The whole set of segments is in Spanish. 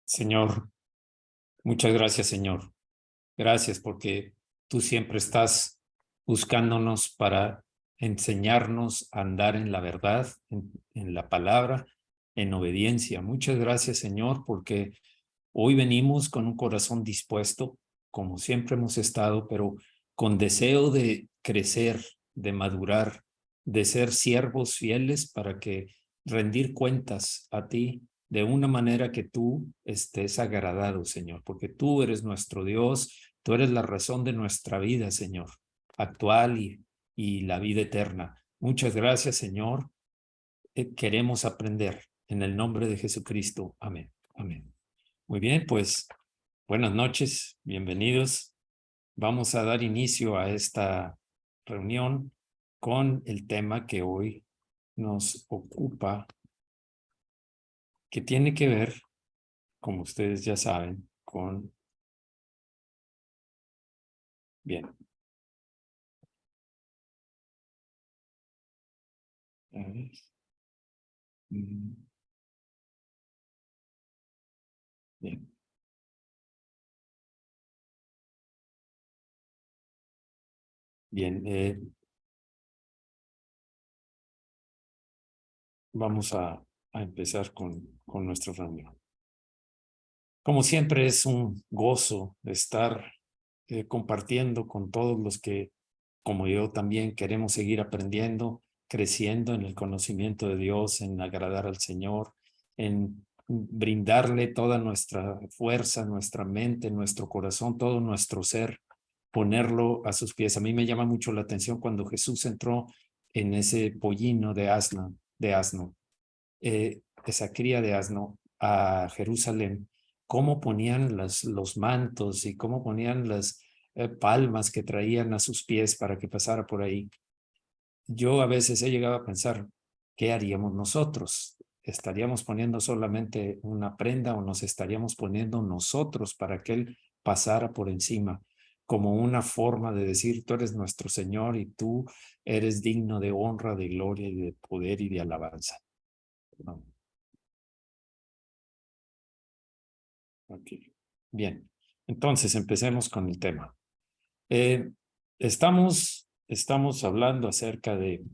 Señor, muchas gracias, Señor. Gracias porque tú siempre estás buscándonos para enseñarnos a andar en la verdad, en la palabra, en obediencia. Muchas gracias, Señor, porque hoy venimos con un corazón dispuesto, como siempre hemos estado, pero con deseo de crecer, de madurar, de ser siervos fieles para que rendir cuentas a ti de una manera que tú estés agradado, Señor, porque tú eres nuestro Dios, tú eres la razón de nuestra vida, Señor, actual y la vida eterna. Muchas gracias, Señor. Queremos aprender en el nombre de Jesucristo. Amén. Amén. Muy bien, pues buenas noches, bienvenidos. Vamos a dar inicio a esta reunión con el tema que hoy nos ocupa, que tiene que ver, como ustedes ya saben, con... Bien. A ver. Bien. Bien, vamos a empezar con nuestra reunión. Como siempre, es un gozo estar compartiendo con todos los que, como yo también, queremos seguir aprendiendo, creciendo en el conocimiento de Dios, en agradar al Señor, en brindarle toda nuestra fuerza, nuestra mente, nuestro corazón, todo nuestro ser, ponerlo a sus pies. A mí me llama mucho la atención cuando Jesús entró en ese pollino de asno, esa cría de asno a Jerusalén, cómo ponían los mantos y cómo ponían las palmas que traían a sus pies para que pasara por ahí. Yo a veces he llegado a pensar, ¿qué haríamos nosotros? ¿Estaríamos poniendo solamente una prenda o nos estaríamos poniendo nosotros para que Él pasara por encima? Como una forma de decir, tú eres nuestro Señor y tú eres digno de honra, de gloria y de poder y de alabanza. ¿No? Okay. Bien, entonces empecemos con el tema. Estamos hablando acerca de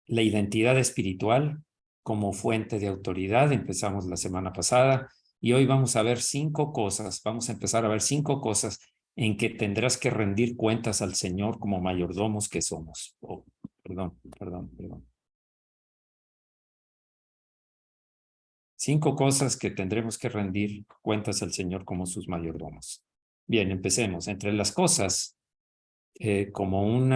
la identidad espiritual como fuente de autoridad. Empezamos la semana pasada y hoy vamos a ver 5 cosas. Vamos a empezar a ver 5 cosas en que tendrás que rendir cuentas al Señor como mayordomos que somos. Oh, perdón. 5 cosas que tendremos que rendir cuentas al Señor como sus mayordomos. Bien, empecemos. Entre las cosas, como un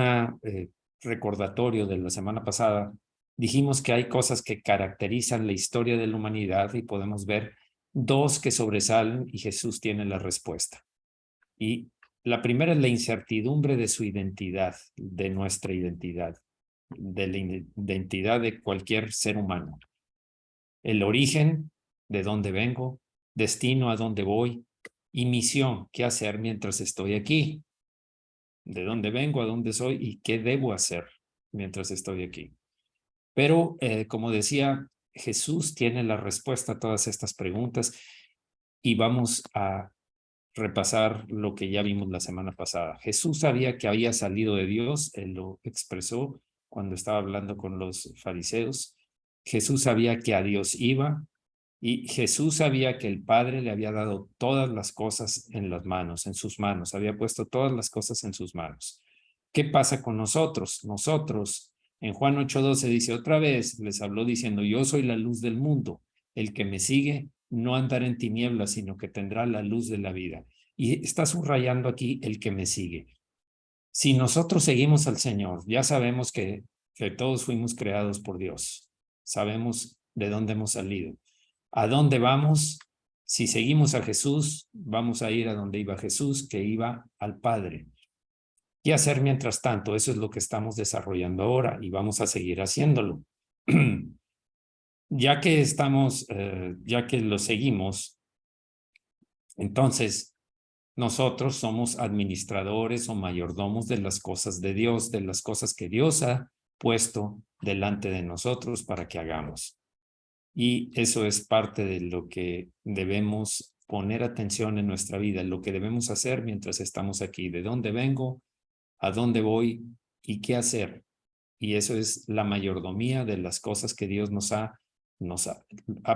recordatorio de la semana pasada, dijimos que hay cosas que caracterizan la historia de la humanidad y podemos ver 2 que sobresalen y Jesús tiene la respuesta. Y la primera es la incertidumbre de su identidad, de nuestra identidad, de la identidad de cualquier ser humano. El origen, de dónde vengo, destino, a dónde voy, y misión, qué hacer mientras estoy aquí, de dónde vengo, a dónde soy y qué debo hacer mientras estoy aquí. Pero, como decía, Jesús tiene la respuesta a todas estas preguntas y vamos a repasar lo que ya vimos la semana pasada. Jesús sabía que había salido de Dios, él lo expresó cuando estaba hablando con los fariseos. Jesús sabía que a Dios iba, y Jesús sabía que el Padre le había dado todas las cosas en las manos, en sus manos, había puesto todas las cosas en sus manos. ¿Qué pasa con nosotros? Nosotros, en Juan 8:12 dice, otra vez les habló diciendo, yo soy la luz del mundo, el que me sigue no andará en tinieblas, sino que tendrá la luz de la vida. Y está subrayando aquí el que me sigue. Si nosotros seguimos al Señor, ya sabemos que todos fuimos creados por Dios, sabemos de dónde hemos salido. ¿A dónde vamos? Si seguimos a Jesús, vamos a ir a donde iba Jesús, que iba al Padre. ¿Qué hacer mientras tanto? Eso es lo que estamos desarrollando ahora y vamos a seguir haciéndolo. Ya que ya que lo seguimos, entonces nosotros somos administradores o mayordomos de las cosas de Dios, de las cosas que Dios ha puesto delante de nosotros para que hagamos. Y eso es parte de lo que debemos poner atención en nuestra vida, lo que debemos hacer mientras estamos aquí, de dónde vengo, a dónde voy y qué hacer. Y eso es la mayordomía de las cosas que Dios nos ha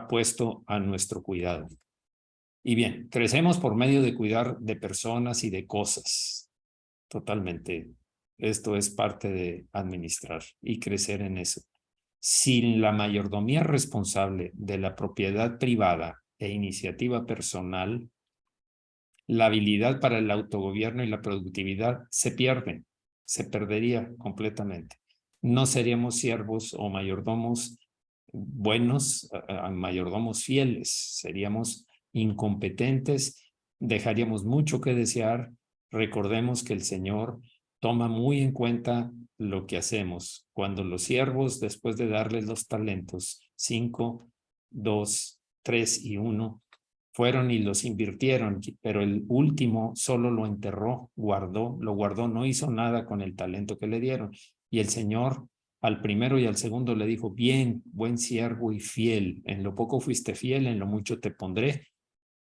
puesto a nuestro cuidado. Y bien, crecemos por medio de cuidar de personas y de cosas. Totalmente. Esto es parte de administrar y crecer en eso. Sin la mayordomía responsable de la propiedad privada e iniciativa personal, la habilidad para el autogobierno y la productividad se pierden, se perdería completamente. No seríamos siervos o mayordomos buenos, mayordomos fieles, seríamos incompetentes, dejaríamos mucho que desear. Recordemos que el Señor toma muy en cuenta lo que hacemos. Cuando los siervos, después de darles los talentos, 5, 2, 3 y 1, fueron y los invirtieron, pero el último solo lo enterró, lo guardó, no hizo nada con el talento que le dieron. Y el Señor al primero y al segundo le dijo, bien, buen siervo y fiel, en lo poco fuiste fiel, en lo mucho te pondré.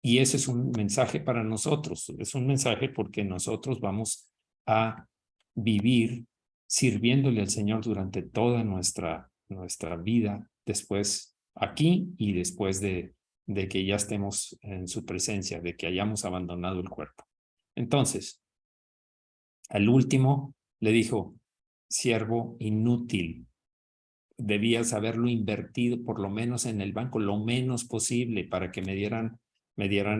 Y ese es un mensaje para nosotros, es un mensaje porque nosotros vamos a vivir sirviéndole al Señor durante toda nuestra vida, después aquí y después de que ya estemos en su presencia, de que hayamos abandonado el cuerpo. Entonces, al último le dijo, siervo inútil, debías haberlo invertido por lo menos en el banco, lo menos posible para que me dieran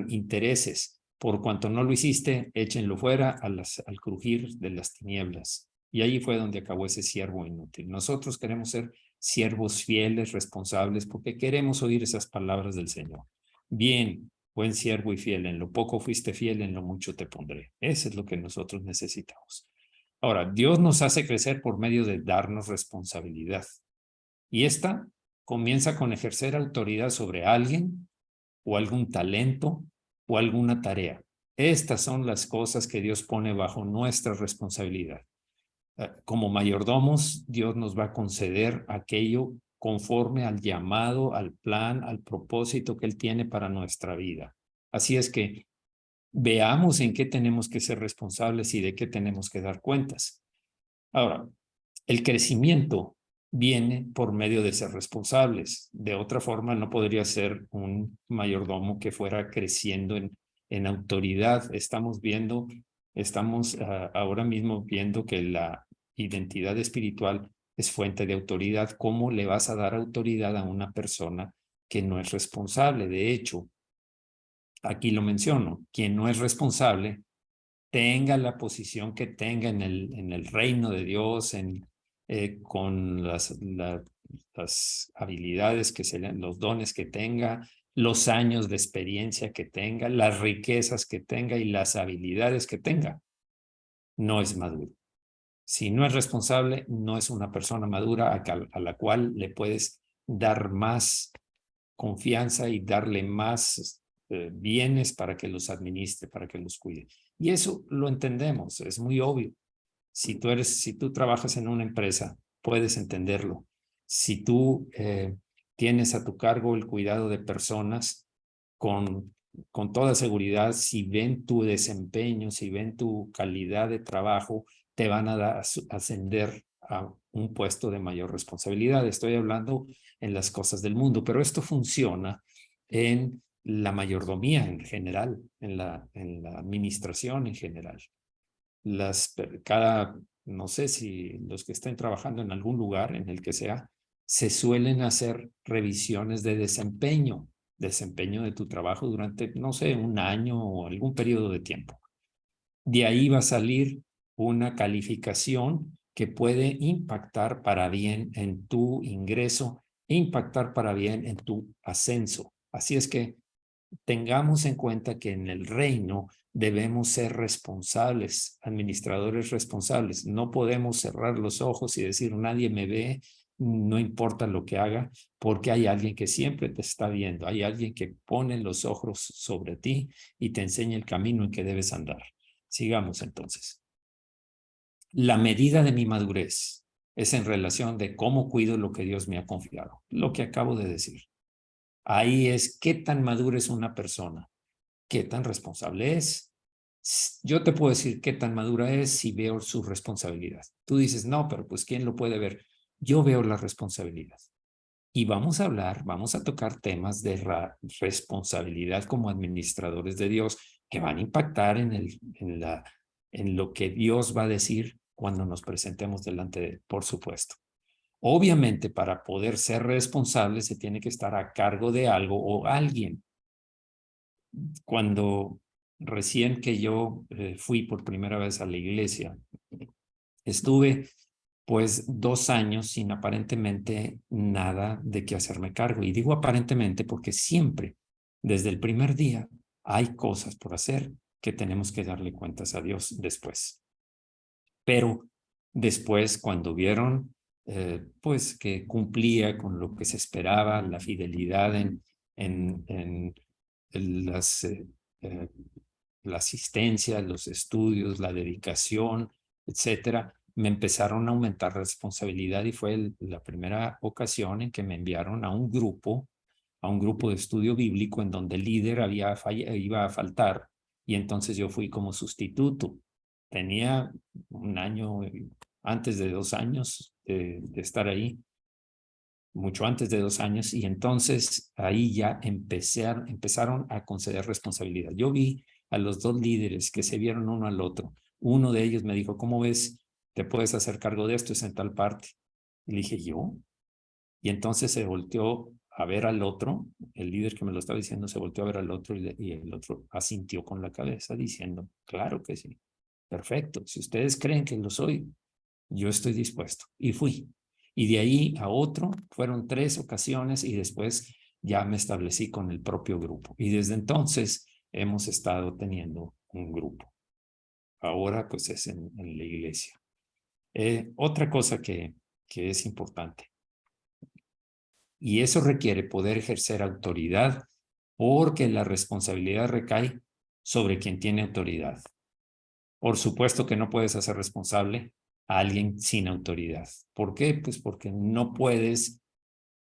intereses. Por cuanto no lo hiciste, échenlo fuera al crujir de las tinieblas. Y ahí fue donde acabó ese siervo inútil. Nosotros queremos ser siervos fieles, responsables, porque queremos oír esas palabras del Señor. Bien, buen siervo y fiel, en lo poco fuiste fiel, en lo mucho te pondré. Eso es lo que nosotros necesitamos. Ahora, Dios nos hace crecer por medio de darnos responsabilidad. Y esta comienza con ejercer autoridad sobre alguien o algún talento o alguna tarea. Estas son las cosas que Dios pone bajo nuestra responsabilidad. Como mayordomos, Dios nos va a conceder aquello conforme al llamado, al plan, al propósito que Él tiene para nuestra vida. Así es que veamos en qué tenemos que ser responsables y de qué tenemos que dar cuentas. Ahora, el crecimiento viene por medio de ser responsables. De otra forma, no podría ser un mayordomo que fuera creciendo en autoridad. Estamos ahora mismo viendo que la identidad espiritual es fuente de autoridad. ¿Cómo le vas a dar autoridad a una persona que no es responsable? De hecho, aquí lo menciono, quien no es responsable, tenga la posición que tenga en el reino de Dios, con las habilidades los dones que tenga, los años de experiencia que tenga, las riquezas que tenga y las habilidades que tenga, no es maduro. Si no es responsable, no es una persona madura a la cual le puedes dar más confianza y darle más bienes para que los administre, para que los cuide. Y eso lo entendemos, es muy obvio. Si tú trabajas en una empresa, puedes entenderlo. Si tú tienes a tu cargo el cuidado de personas, con toda seguridad, si ven tu desempeño, si ven tu calidad de trabajo, te van a ascender a un puesto de mayor responsabilidad. Estoy hablando en las cosas del mundo, pero esto funciona en la mayordomía en general, en la administración en general. No sé si los que estén trabajando en algún lugar, en el que sea, se suelen hacer revisiones de desempeño de tu trabajo durante, no sé, un año o algún periodo de tiempo. De ahí va a salir una calificación que puede impactar para bien en tu ingreso e impactar para bien en tu ascenso. Así es que tengamos en cuenta que en el reino debemos ser responsables, administradores responsables. No podemos cerrar los ojos y decir nadie me ve, no importa lo que haga, porque hay alguien que siempre te está viendo, hay alguien que pone los ojos sobre ti y te enseña el camino en que debes andar. Sigamos entonces. La medida de mi madurez. es en relación de cómo cuido lo que Dios me ha confiado, lo que acabo de decir. Ahí es qué tan madura es una persona, qué tan responsable es. Yo te puedo decir qué tan madura es si veo su responsabilidad. Tú dices, no, pero pues ¿quién lo puede ver? Yo veo la responsabilidad. Y vamos a hablar, vamos a tocar temas de responsabilidad como administradores de Dios que van a impactar en lo que Dios va a decir cuando nos presentemos delante de él, por supuesto. Obviamente, para poder ser responsable se tiene que estar a cargo de algo o alguien. Cuando recién que yo fui por primera vez a la iglesia, estuve pues 2 años sin aparentemente nada de qué hacerme cargo. Y digo aparentemente porque siempre, desde el primer día, hay cosas por hacer que tenemos que darle cuentas a Dios después. Pero después, cuando vieron pues que cumplía con lo que se esperaba, la fidelidad en las, la asistencia, los estudios, la dedicación, etcétera, me empezaron a aumentar responsabilidad y fue la primera ocasión en que me enviaron a un grupo de estudio bíblico en donde el líder iba a faltar y entonces yo fui como sustituto. Tenía un año, antes de 2 años de estar ahí, mucho antes de 2 años, y entonces ahí ya empezaron a conceder responsabilidad. Yo vi a los dos líderes que se vieron uno al otro. Uno de ellos me dijo, ¿cómo ves? ¿Te puedes hacer cargo de esto? Es en tal parte. Y le dije, ¿yo? Y entonces se volteó a ver al otro, el líder que me lo estaba diciendo se volteó a ver al otro y el otro asintió con la cabeza diciendo, claro que sí, perfecto, si ustedes creen que lo soy, yo estoy dispuesto. Y fui. Y de ahí a otro, fueron 3 ocasiones y después ya me establecí con el propio grupo. Y desde entonces hemos estado teniendo un grupo. Ahora pues es en la iglesia. Otra cosa que es importante, y eso requiere poder ejercer autoridad porque la responsabilidad recae sobre quien tiene autoridad. Por supuesto que no puedes hacer responsable a alguien sin autoridad. ¿Por qué? Pues porque no puedes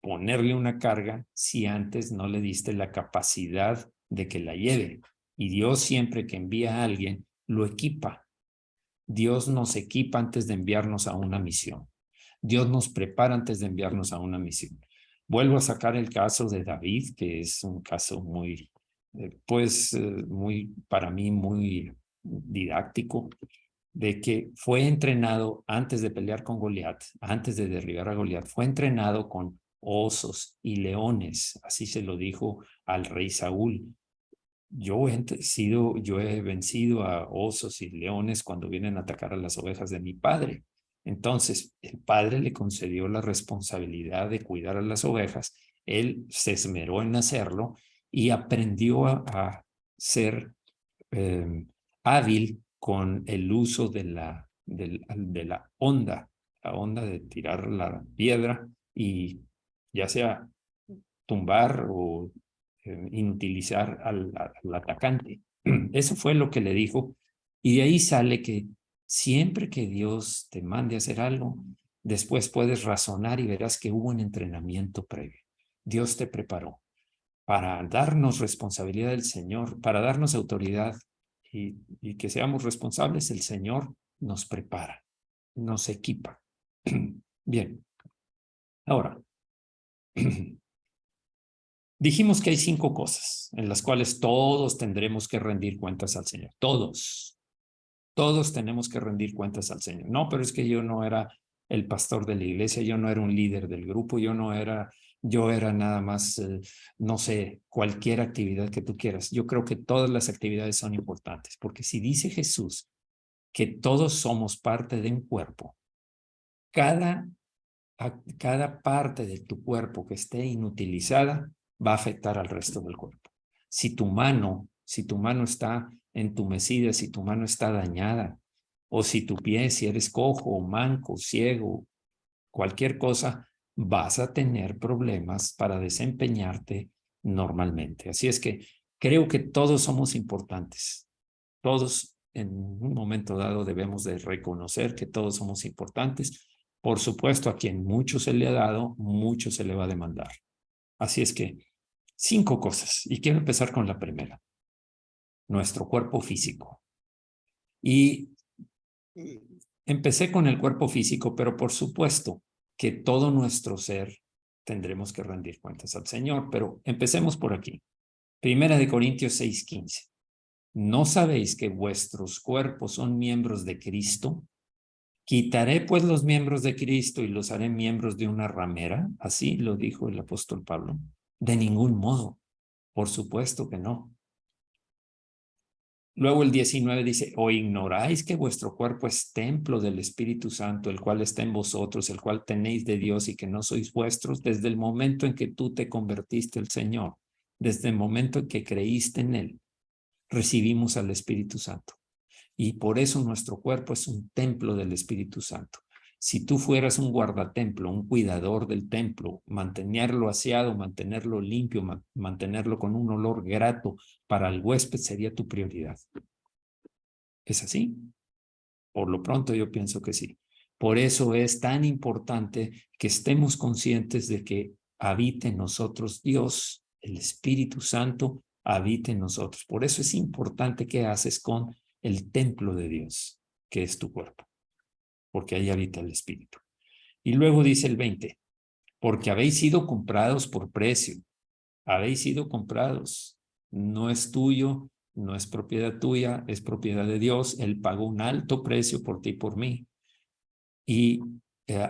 ponerle una carga si antes no le diste la capacidad de que la lleve. Y Dios siempre que envía a alguien, lo equipa. Dios nos equipa antes de enviarnos a una misión. Dios nos prepara antes de enviarnos a una misión. Vuelvo a sacar el caso de David, que es un caso muy, muy, para mí, muy didáctico, de que fue entrenado antes de pelear con Goliat, antes de derribar a Goliat, fue entrenado con osos y leones, así se lo dijo al rey Saúl. Yo he vencido a osos y leones cuando vienen a atacar a las ovejas de mi padre. Entonces, el padre le concedió la responsabilidad de cuidar a las ovejas. Él se esmeró en hacerlo y aprendió a ser hábil con el uso de la onda de tirar la piedra y ya sea tumbar o inutilizar al atacante. Eso fue lo que le dijo. Y de ahí sale que siempre que Dios te mande a hacer algo, después puedes razonar y verás que hubo un entrenamiento previo. Dios te preparó para darnos responsabilidad del Señor, para darnos autoridad y que seamos responsables. El Señor nos prepara, nos equipa. Bien, ahora, dijimos que hay 5 cosas en las cuales todos tendremos que rendir cuentas al Señor. Todos tenemos que rendir cuentas al Señor. No, pero es que yo no era el pastor de la iglesia, yo no era un líder del grupo, yo era nada más, no sé, cualquier actividad que tú quieras. Yo creo que todas las actividades son importantes, porque si dice Jesús que todos somos parte de un cuerpo, cada parte de tu cuerpo que esté inutilizada va a afectar al resto del cuerpo. Si tu mano está entumecida, si tu mano está dañada, o si tu pie, si eres cojo, manco, ciego, cualquier cosa, vas a tener problemas para desempeñarte normalmente. Así es que creo que todos somos importantes. Todos en un momento dado debemos de reconocer que todos somos importantes Por supuesto, a quien mucho se le ha dado, mucho se le va a demandar. Así es que 5 cosas. Y quiero empezar con la primera. Nuestro cuerpo físico. Y empecé con el cuerpo físico, pero por supuesto que todo nuestro ser tendremos que rendir cuentas al Señor. Pero empecemos por aquí. Primera de Corintios 6:15. ¿No sabéis que vuestros cuerpos son miembros de Cristo? Quitaré pues los miembros de Cristo y los haré miembros de una ramera. Así lo dijo el apóstol Pablo. De ningún modo. Por supuesto que no. Luego el 19 dice, ¿o ignoráis que vuestro cuerpo es templo del Espíritu Santo, el cual está en vosotros, el cual tenéis de Dios y que no sois vuestros desde el momento en que tú te convertiste al Señor, desde el momento en que creíste en Él, recibimos al Espíritu Santo. Y por eso nuestro cuerpo es un templo del Espíritu Santo. Si tú fueras un guardatemplo, un cuidador del templo, mantenerlo aseado, mantenerlo limpio, mantenerlo con un olor grato para el huésped sería tu prioridad. ¿Es así? Por lo pronto yo pienso que sí. Por eso es tan importante que estemos conscientes de que habite en nosotros Dios, el Espíritu Santo habite en nosotros. Por eso es importante que haces con el templo de Dios, que es tu cuerpo, porque ahí habita el Espíritu. Y luego dice el 20, porque habéis sido comprados por precio, habéis sido comprados, no es tuyo, no es propiedad tuya, es propiedad de Dios. Él pagó un alto precio por ti y por mí. Y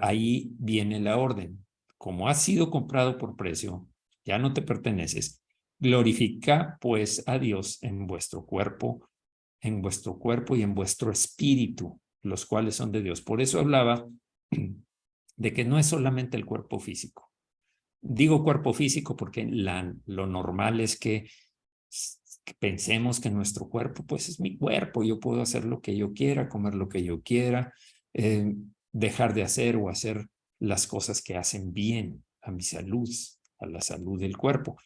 ahí viene la orden. Como has sido comprado por precio, ya no te perteneces. Glorifica pues a Dios en vuestro cuerpo y en vuestro espíritu, los cuales son de Dios. Por eso hablaba de que no es solamente el cuerpo físico. Digo cuerpo físico porque lo normal es que pensemos que nuestro cuerpo, pues es mi cuerpo, yo puedo hacer lo que yo quiera, comer lo que yo quiera, dejar de hacer o hacer las cosas que hacen bien a mi salud, a la salud del cuerpo.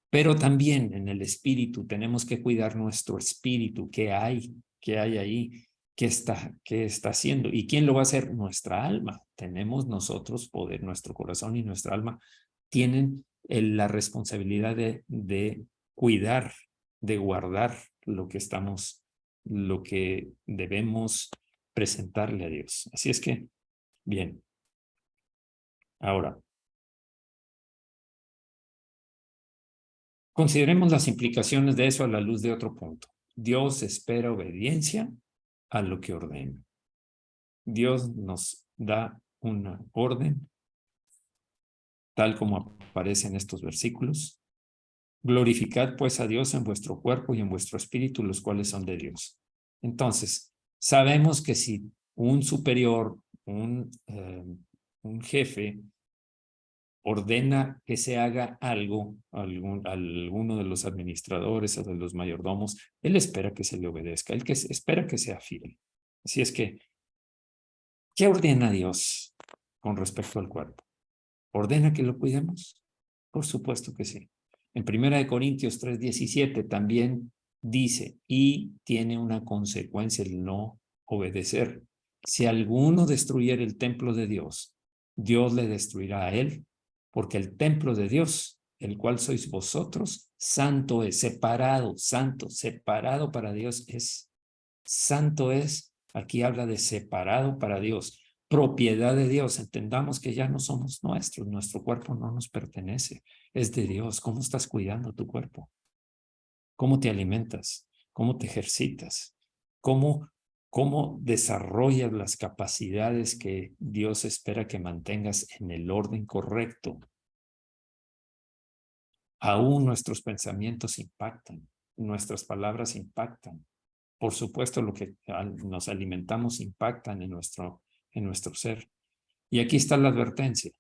Pero también en el espíritu tenemos que cuidar nuestro espíritu, qué hay ahí, qué está haciendo. ¿Y quién lo va a hacer? Nuestra alma. Tenemos nosotros poder, nuestro corazón y nuestra alma tienen la responsabilidad de cuidar, de guardar lo que debemos presentarle a Dios. Así es que, bien, ahora, consideremos las implicaciones de eso a la luz de otro punto. Dios espera obediencia a lo que ordena. Dios nos da una orden, tal como aparece en estos versículos. Glorificad pues a Dios en vuestro cuerpo y en vuestro espíritu, los cuales son de Dios. Entonces, sabemos que si un superior, un jefe, ordena que se haga algo, alguno de los administradores o de los mayordomos, él espera que se le obedezca, él espera que sea fiel. Así es que, ¿qué ordena Dios con respecto al cuerpo? ¿Ordena que lo cuidemos? Por supuesto que sí. En 1 Corintios 3:17 también dice, y tiene una consecuencia el no obedecer. Si alguno destruyera el templo de Dios, Dios le destruirá a él, porque el templo de Dios, el cual sois vosotros, santo es, separado, santo, separado para Dios es. Santo es, aquí habla de separado para Dios, propiedad de Dios. Entendamos que ya no somos nuestros, nuestro cuerpo no nos pertenece, es de Dios. ¿Cómo estás cuidando tu cuerpo? ¿Cómo te alimentas? ¿Cómo te ejercitas? ¿Cómo desarrollas las capacidades que Dios espera que mantengas en el orden correcto? Aún nuestros pensamientos impactan, nuestras palabras impactan. Por supuesto, lo que nos alimentamos impactan en nuestro ser. Y aquí está la advertencia.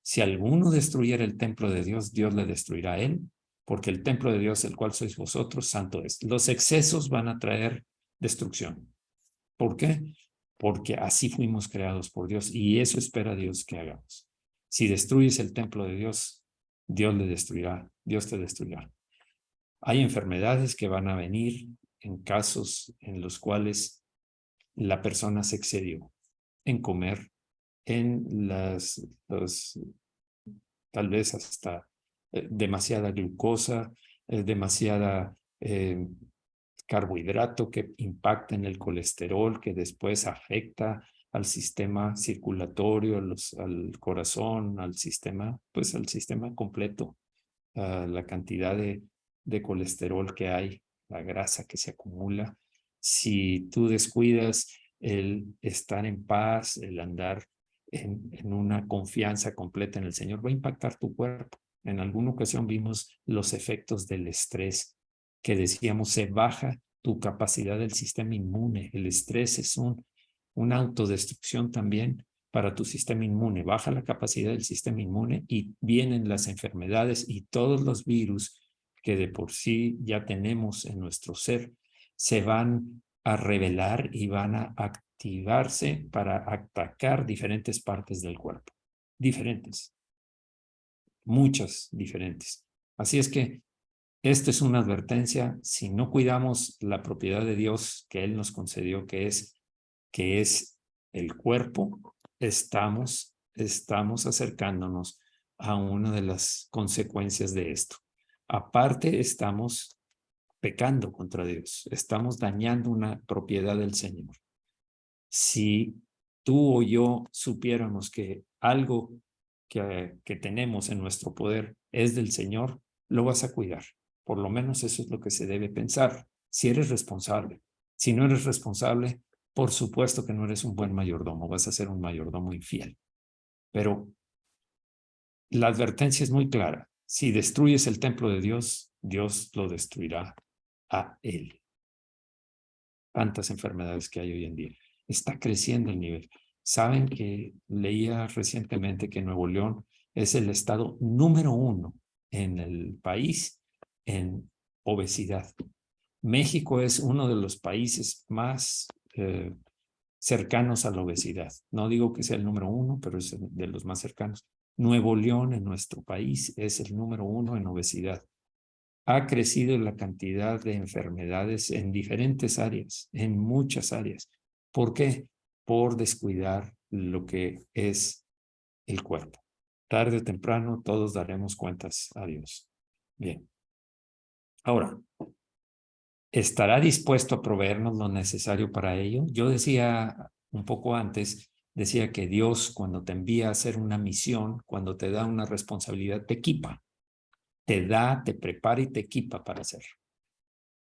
Si alguno destruyera el templo de Dios, Dios le destruirá a él, porque el templo de Dios, el cual sois vosotros, santo es. Los excesos van a traer destrucción. ¿Por qué? Porque así fuimos creados por Dios y eso espera Dios que hagamos. Si destruyes el templo de Dios, Dios le destruirá, Dios te destruirá. Hay enfermedades que van a venir en casos en los cuales la persona se excedió en comer, en tal vez hasta demasiada glucosa, demasiada carbohidrato que impacta en el colesterol, que después afecta al sistema circulatorio, al corazón, al sistema, pues al sistema completo, la cantidad de colesterol que hay, la grasa que se acumula. Si tú descuidas el estar en paz, el andar en una confianza completa en el Señor, va a impactar tu cuerpo. En alguna ocasión vimos los efectos del estrés, que decíamos se baja tu capacidad del sistema inmune. El estrés es una autodestrucción también para tu sistema inmune. Baja la capacidad del sistema inmune y vienen las enfermedades y todos los virus que de por sí ya tenemos en nuestro ser se van a revelar y van a activarse para atacar diferentes partes del cuerpo. Diferentes. Muchas diferentes. Así es que esta es una advertencia. Si no cuidamos la propiedad de Dios que Él nos concedió, que es el cuerpo, estamos acercándonos a una de las consecuencias de esto. Aparte, estamos pecando contra Dios, estamos dañando una propiedad del Señor. Si tú o yo supiéramos que algo que tenemos en nuestro poder es del Señor, lo vas a cuidar. Por lo menos eso es lo que se debe pensar. Si eres responsable, si no eres responsable, por supuesto que no eres un buen mayordomo, vas a ser un mayordomo infiel. Pero la advertencia es muy clara. Si destruyes el templo de Dios, Dios lo destruirá a él. Tantas enfermedades que hay hoy en día. Está creciendo el nivel. Saben que leía recientemente que Nuevo León es el estado número 1 en el país en obesidad. México es uno de los países más cercanos a la obesidad. No digo que sea el número 1, pero es de los más cercanos. Nuevo León en nuestro país es el número 1 en obesidad. Ha crecido la cantidad de enfermedades en diferentes áreas, en muchas áreas. ¿Por qué? Por descuidar lo que es el cuerpo. Tarde o temprano todos daremos cuentas a Dios. Bien. Ahora, ¿estará dispuesto a proveernos lo necesario para ello? Yo decía un poco antes, decía que Dios cuando te envía a hacer una misión, cuando te da una responsabilidad, te equipa. Te da, te prepara y te equipa para hacerlo.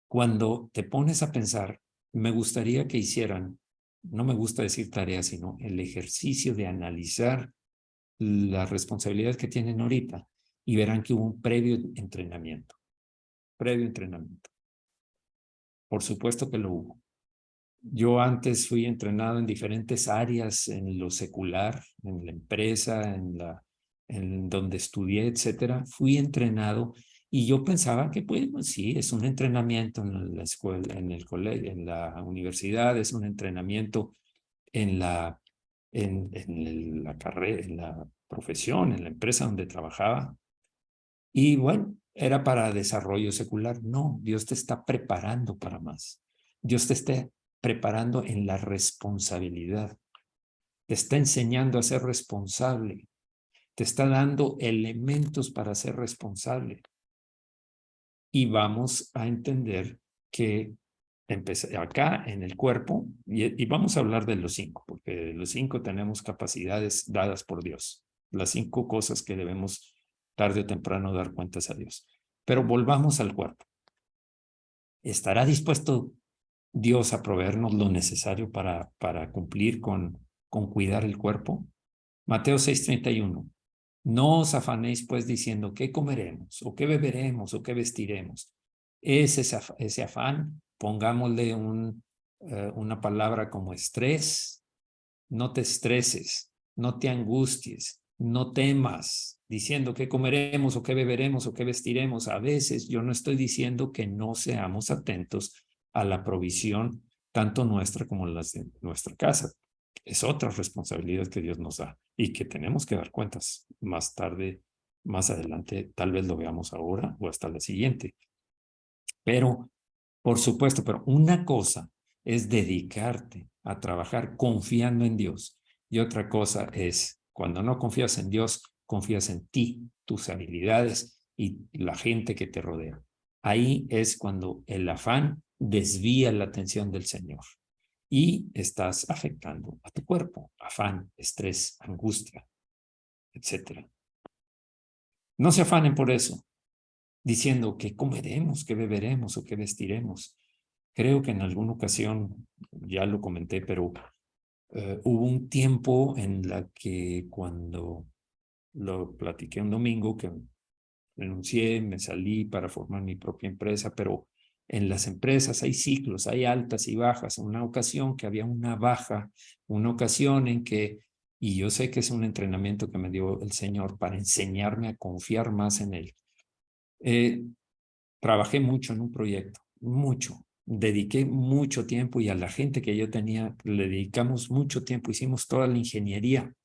Cuando te pones a pensar, me gustaría que hicieran, no me gusta decir tarea, sino el ejercicio de analizar la responsabilidad que tienen ahorita y verán que hubo un previo entrenamiento. Previo entrenamiento. Por supuesto que lo hubo. Yo antes fui entrenado en diferentes áreas, en lo secular, en la empresa, en donde estudié, etcétera. Fui entrenado y yo pensaba que, pues, sí, es un entrenamiento en la escuela, en el colegio, en la universidad, es un entrenamiento en la carrera, en la profesión, en la empresa donde trabajaba. Y bueno, era para desarrollo secular. No, Dios te está preparando para más. Dios te está preparando en la responsabilidad. Te está enseñando a ser responsable. Te está dando elementos para ser responsable. Y vamos a entender que acá en el cuerpo, y vamos a hablar de los 5, porque de los 5 tenemos capacidades dadas por Dios. Las 5 cosas que debemos tarde o temprano dar cuentas a Dios. Pero volvamos al cuerpo. ¿Estará dispuesto Dios a proveernos lo necesario para cumplir con cuidar el cuerpo? Mateo 6:31. No os afanéis pues diciendo qué comeremos, o qué beberemos, o qué vestiremos. Ese afán, pongámosle una palabra como estrés. No te estreses, no te angusties, no temas, diciendo qué comeremos, o qué beberemos, o qué vestiremos. A veces yo no estoy diciendo que no seamos atentos a la provisión, tanto nuestra como las de nuestra casa. Es otra responsabilidad que Dios nos da y que tenemos que dar cuentas más tarde, más adelante, tal vez lo veamos ahora o hasta la siguiente. Pero, por supuesto, pero una cosa es dedicarte a trabajar confiando en Dios Y otra cosa es, cuando no confías en Dios, confías en ti, tus habilidades y la gente que te rodea. Ahí es cuando el afán desvía la atención del Señor y estás afectando a tu cuerpo. Afán, estrés, angustia, etcétera. No se afanen por eso, diciendo que comeremos, que beberemos o que vestiremos. Creo que en alguna ocasión, ya lo comenté, pero hubo un tiempo en la que cuando lo platiqué un domingo, que renuncié, me salí para formar mi propia empresa, pero en las empresas hay ciclos, hay altas y bajas. Una ocasión que había una baja, una ocasión en que, y yo sé que es un entrenamiento que me dio el Señor para enseñarme a confiar más en Él. Trabajé mucho en un proyecto, mucho. Dediqué mucho tiempo y a la gente que yo tenía le dedicamos mucho tiempo. Hicimos toda la ingeniería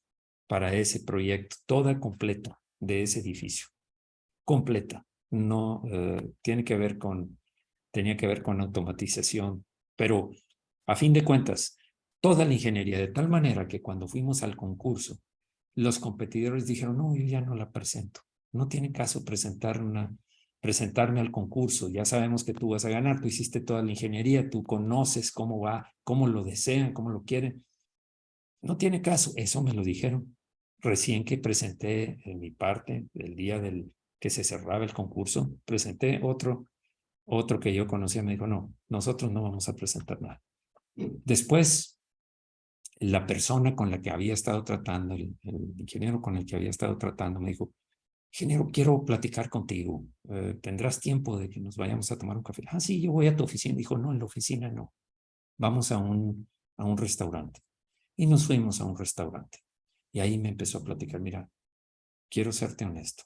para ese proyecto, toda completa de ese edificio. Completa. No tenía que ver con automatización, pero a fin de cuentas, toda la ingeniería, de tal manera que cuando fuimos al concurso, los competidores dijeron, no, yo ya no la presento. No tiene caso presentarme al concurso. Ya sabemos que tú vas a ganar, tú hiciste toda la ingeniería, tú conoces cómo va, cómo lo desean, cómo lo quieren. No tiene caso, eso me lo dijeron. Recién que presenté en mi parte, el día que se cerraba el concurso, presenté otro que yo conocía, me dijo, no, nosotros no vamos a presentar nada. Después, la persona con la que había estado tratando, el ingeniero con el que había estado tratando, me dijo, ingeniero, quiero platicar contigo. ¿Tendrás tiempo de que nos vayamos a tomar un café? Ah, sí, yo voy a tu oficina. Dijo, no, en la oficina no. Vamos a un restaurante. Y nos fuimos a un restaurante. Y ahí me empezó a platicar, mira, quiero serte honesto.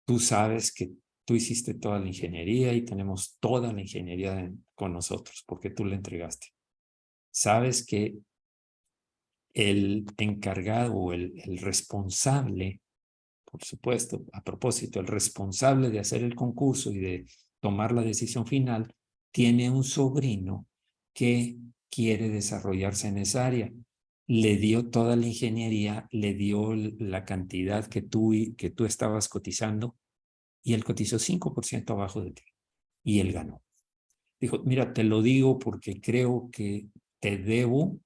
Tú sabes que tú hiciste toda la ingeniería y tenemos toda la ingeniería con nosotros porque tú la entregaste. Sabes que el encargado o el responsable, por supuesto, a propósito, el responsable de hacer el concurso y de tomar la decisión final, tiene un sobrino que quiere desarrollarse en esa área. Le dio toda la ingeniería, le dio la cantidad que tú estabas cotizando y él cotizó 5% abajo de ti y él ganó. Dijo, mira, te lo digo porque creo que te debo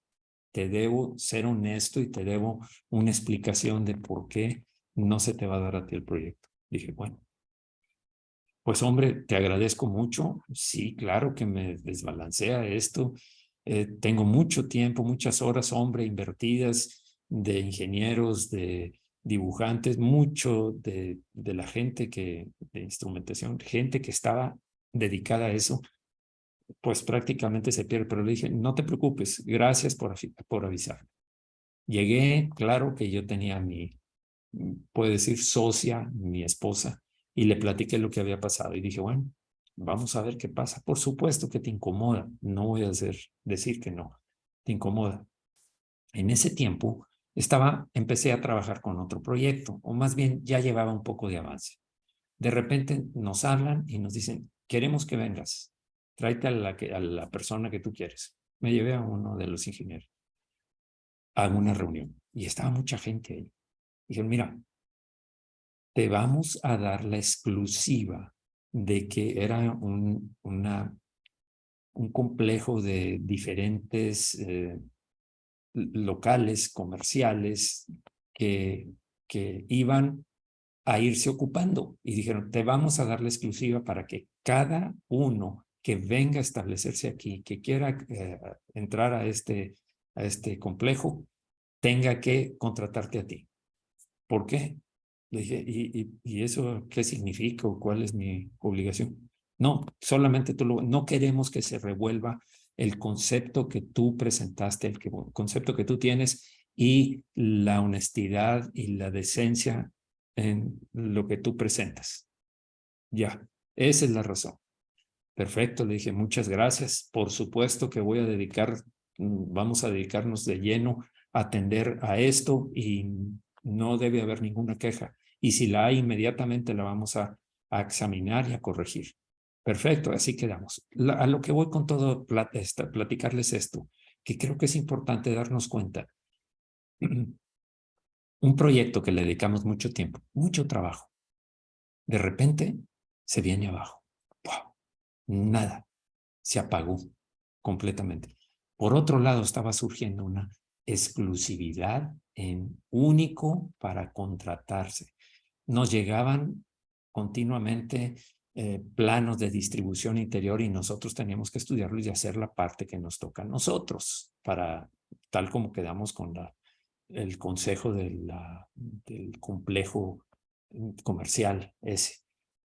ser honesto y te debo una explicación de por qué no se te va a dar a ti el proyecto. Dije, bueno, pues hombre, te agradezco mucho. Sí, claro que me desbalancea esto. Tengo mucho tiempo, muchas horas, hombre, invertidas de ingenieros, de dibujantes, mucho de la gente de instrumentación, gente que estaba dedicada a eso, pues prácticamente se pierde. Pero le dije, no te preocupes, gracias por avisar. Llegué, claro que yo tenía puede decir, socia, mi esposa, y le platiqué lo que había pasado. Y dije, bueno, vamos a ver qué pasa. Por supuesto que te incomoda, no voy a decir que no, te incomoda. En ese tiempo empecé a trabajar con otro proyecto, o más bien ya llevaba un poco de avance. De repente nos hablan y nos dicen, queremos que vengas, tráete a la persona que tú quieres. Me llevé a uno de los ingenieros a una reunión y estaba mucha gente ahí. Dijeron, mira, te vamos a dar la exclusiva de que era un complejo de diferentes locales comerciales que, que iban a irse ocupando y dijeron, te vamos a dar la exclusiva para que cada uno que venga a establecerse aquí, que quiera entrar a este complejo, tenga que contratarte a ti. ¿Por qué? Le dije, ¿y eso qué significa o cuál es mi obligación? No, solamente no queremos que se revuelva el concepto que tú presentaste, el concepto que tú tienes y la honestidad y la decencia en lo que tú presentas. Ya, esa es la razón. Perfecto, le dije, muchas gracias. Por supuesto que vamos a dedicarnos de lleno a atender a esto y no debe haber ninguna queja. Y si la hay, inmediatamente la vamos a examinar y a corregir. Perfecto, así quedamos. A lo que voy con todo platicarles esto, que creo que es importante darnos cuenta Un proyecto que le dedicamos mucho tiempo, mucho trabajo, de repente se viene abajo. ¡Wow! Nada, se apagó completamente. Por otro lado, estaba surgiendo una exclusividad en único para contratarse. Nos llegaban continuamente planos de distribución interior y nosotros teníamos que estudiarlos y hacer la parte que nos toca a nosotros, para tal como quedamos con el consejo del complejo comercial ese.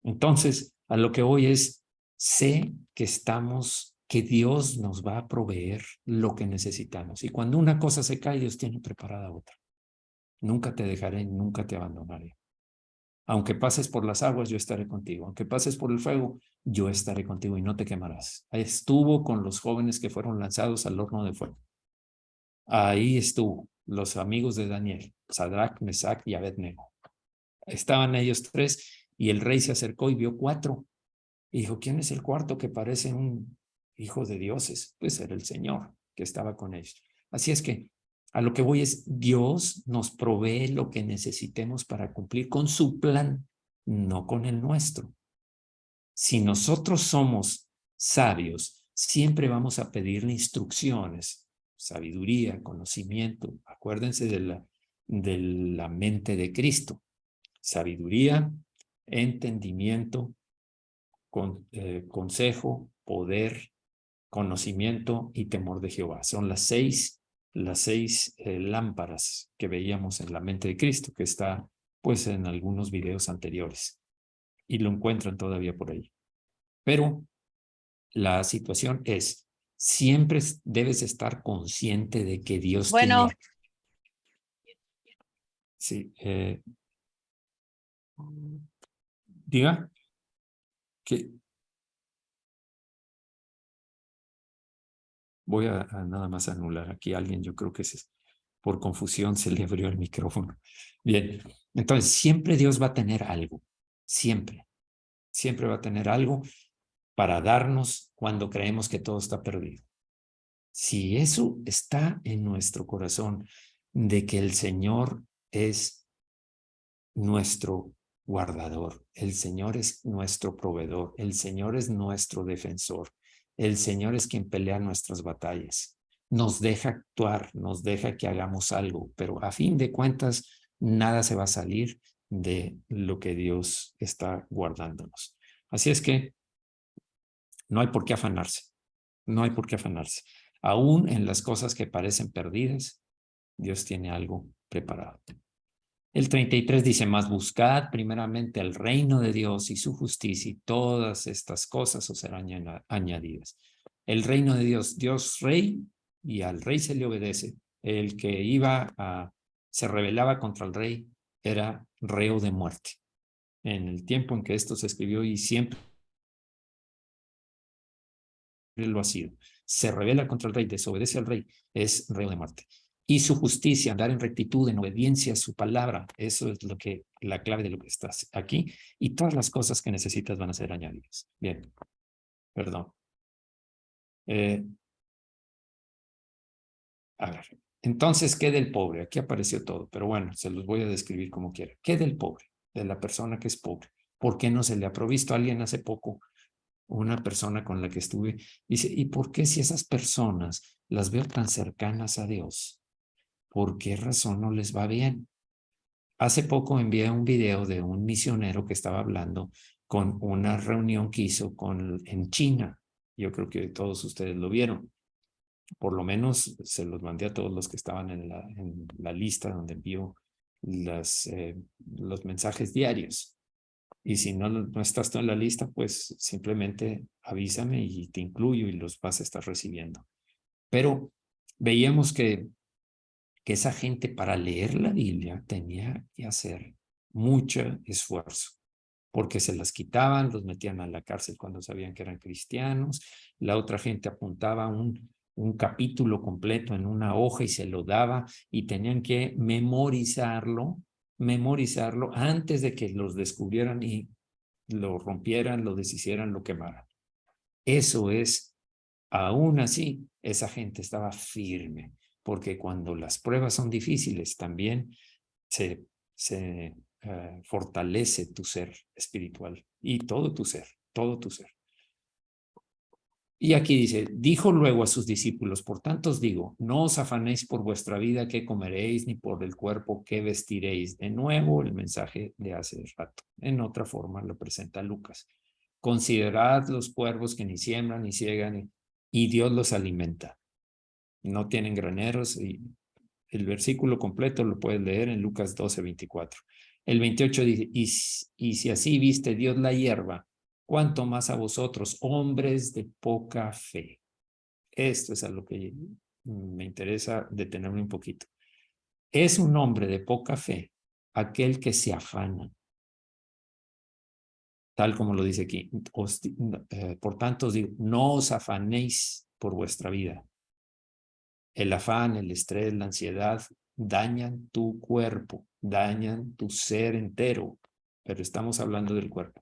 Entonces, a lo que voy es, sé que Dios nos va a proveer lo que necesitamos. Y cuando una cosa se cae, Dios tiene preparada otra. Nunca te dejaré, nunca te abandonaré. Aunque pases por las aguas, yo estaré contigo. Aunque pases por el fuego, yo estaré contigo y no te quemarás. Ahí estuvo con los jóvenes que fueron lanzados al horno de fuego. Ahí estuvo los amigos de Daniel, Sadrach, Mesach y Abednego. Estaban ellos tres y el rey se acercó y vio cuatro. Y dijo, ¿quién es el cuarto que parece un hijo de dioses? Pues era el Señor que estaba con ellos. Así es que a lo que voy es, Dios nos provee lo que necesitemos para cumplir con su plan, no con el nuestro. Si nosotros somos sabios, siempre vamos a pedirle instrucciones, sabiduría, conocimiento. Acuérdense de la mente de Cristo. Sabiduría, entendimiento, consejo, poder, conocimiento y temor de Jehová. Son las seis lámparas que veíamos en la mente de Cristo, que está pues en algunos videos anteriores y lo encuentran todavía por ahí. Pero la situación es, siempre debes estar consciente de que Dios Bueno, tiene... Sí, diga que voy a nada más anular aquí a alguien, yo creo que por confusión se le abrió el micrófono. Bien, entonces siempre Dios va a tener algo, siempre, siempre va a tener algo para darnos cuando creemos que todo está perdido. Si eso está en nuestro corazón, de que el Señor es nuestro guardador, el Señor es nuestro proveedor, el Señor es nuestro defensor, el Señor es quien pelea nuestras batallas, nos deja actuar, nos deja que hagamos algo, pero a fin de cuentas nada se va a salir de lo que Dios está guardándonos. Así es que no hay por qué afanarse, no hay por qué afanarse. Aún en las cosas que parecen perdidas, Dios tiene algo preparado. El 33 dice, más buscad primeramente el reino de Dios y su justicia y todas estas cosas os serán añadidas. El reino de Dios, Dios rey, y al rey se le obedece. El que se rebelaba contra el rey era reo de muerte. En el tiempo en que esto se escribió y siempre lo ha sido. Se rebela contra el rey, desobedece al rey, es reo de muerte. Y su justicia, andar en rectitud, en obediencia a su palabra, eso es la clave de lo que estás aquí. Y todas las cosas que necesitas van a ser añadidas. Bien, perdón. A ver, entonces, ¿qué del pobre? Aquí apareció todo, pero bueno, se los voy a describir como quiera. ¿Qué del pobre? De la persona que es pobre. ¿Por qué no se le ha provisto? Alguien hace poco, una persona con la que estuve, dice, ¿y por qué si esas personas las veo tan cercanas a Dios, por qué razón no les va bien? Hace poco envié un video de un misionero que estaba hablando con una reunión que hizo en China. Yo creo que todos ustedes lo vieron. Por lo menos se los mandé a todos los que estaban en la lista donde envío los mensajes diarios. Y si no estás tú en la lista, pues simplemente avísame y te incluyo y los vas a estar recibiendo. Pero veíamos que esa gente para leer la Biblia tenía que hacer mucho esfuerzo, porque se las quitaban, los metían a la cárcel cuando sabían que eran cristianos, la otra gente apuntaba un capítulo completo en una hoja y se lo daba y tenían que memorizarlo antes de que los descubrieran y lo rompieran, lo deshicieran, lo quemaran. Eso es, aún así, esa gente estaba firme porque cuando las pruebas son difíciles también se fortalece tu ser espiritual y todo tu ser, todo tu ser. Y aquí dice, dijo luego a sus discípulos, por tanto os digo, no os afanéis por vuestra vida qué comeréis, ni por el cuerpo qué vestiréis. De nuevo el mensaje de hace rato. En otra forma lo presenta Lucas. Considerad los cuervos que ni siembran ni ciegan y Dios los alimenta. No tienen graneros y el versículo completo lo puedes leer en Lucas 12:24. El 28 dice, y si así viste Dios la hierba, cuánto más a vosotros, hombres de poca fe. Esto es a lo que me interesa detenerme un poquito. Es un hombre de poca fe aquel que se afana, tal como lo dice aquí. Por tanto os digo, no os afanéis por vuestra vida. El afán, el estrés, la ansiedad dañan tu cuerpo, dañan tu ser entero, pero estamos hablando del cuerpo.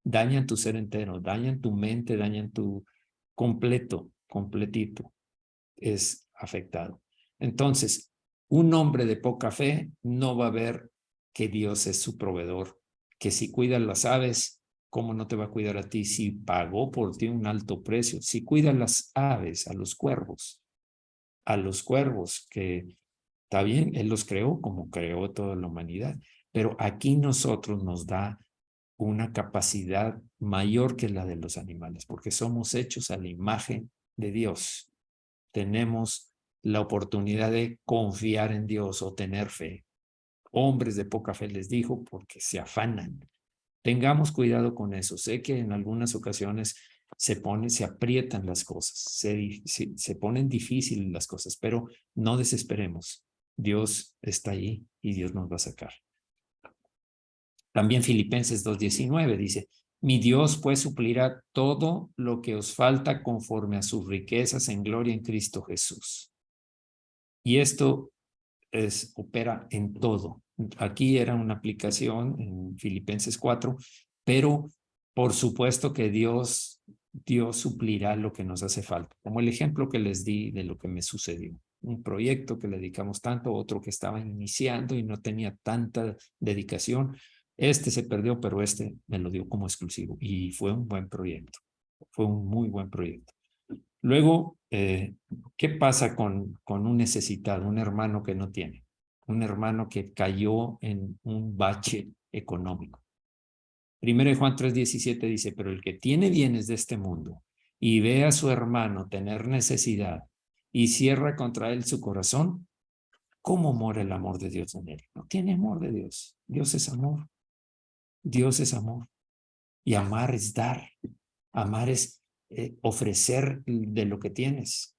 Dañan tu ser entero, dañan tu mente, dañan tu completito es afectado. Entonces, un hombre de poca fe no va a ver que Dios es su proveedor, que si cuida las aves, ¿cómo no te va a cuidar a ti si pagó por ti un alto precio? Si cuida las aves, a los cuervos, que está bien, Él los creó como creó toda la humanidad, pero aquí nosotros nos da una capacidad mayor que la de los animales, porque somos hechos a la imagen de Dios. Tenemos la oportunidad de confiar en Dios o tener fe. Hombres de poca fe les dijo porque se afanan. Tengamos cuidado con eso. Sé que en algunas ocasiones se aprietan las cosas, se ponen difíciles las cosas, pero no desesperemos. Dios está ahí y Dios nos va a sacar. También Filipenses 2:19 dice, mi Dios pues suplirá todo lo que os falta conforme a sus riquezas en gloria en Cristo Jesús. Y esto opera en todo. Aquí era una aplicación en Filipenses 4, pero por supuesto que Dios suplirá lo que nos hace falta. Como el ejemplo que les di de lo que me sucedió. Un proyecto que le dedicamos tanto, otro que estaba iniciando y no tenía tanta dedicación. Este se perdió, pero este me lo dio como exclusivo y fue un buen proyecto. Fue un muy buen proyecto. Luego, ¿qué pasa con un necesitado, un hermano que no tiene? Un hermano que cayó en un bache económico. Primero Juan 3:17 dice, pero el que tiene bienes de este mundo y ve a su hermano tener necesidad y cierra contra él su corazón, ¿cómo mora el amor de Dios en él? No tiene amor de Dios. Dios es amor. Dios es amor. Y amar es dar. Amar es ofrecer de lo que tienes.